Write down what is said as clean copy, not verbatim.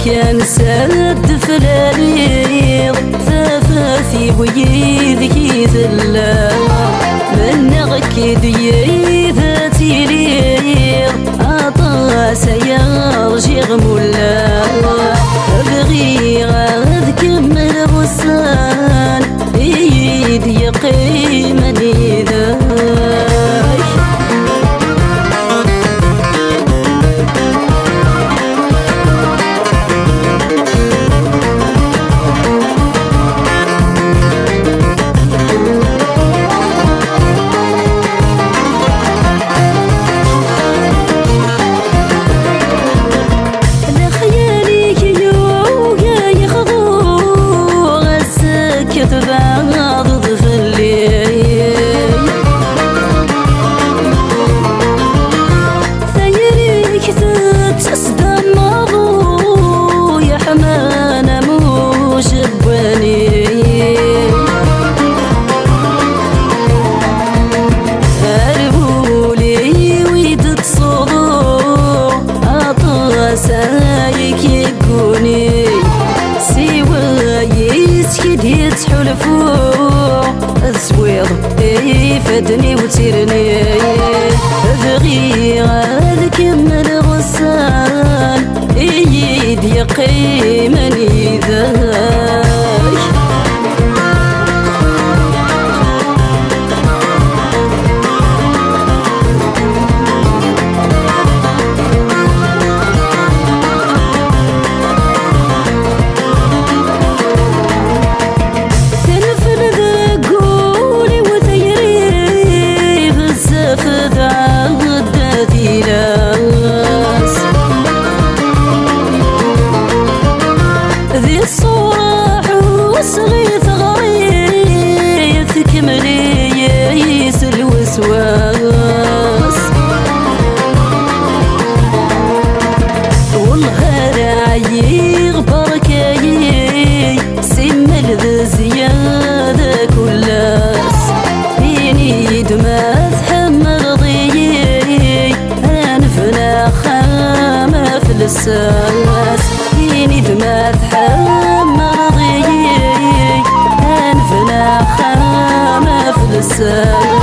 كان سد فلاليض ثفاثي ويذكي ذلا من نغكد يذاتي ليض عطاس يرجي غمولا بغي غاد كمل غسان يد يقيمني ذاك سايك يقوني سوى يسكد يتحلفو الزويض يفدني وتيرني بغي غاد كمل غسان يد يقيمني ذاك ذي الصورة وصغي ثغري تكملي ييس الوسواس والغرع يغبر كاي سمل ذا زيادة كلاس بيني دما تحمل ضيي أنفنا خامة في الساس بيني دما تحمل ضيي أنفنا خامة في الساس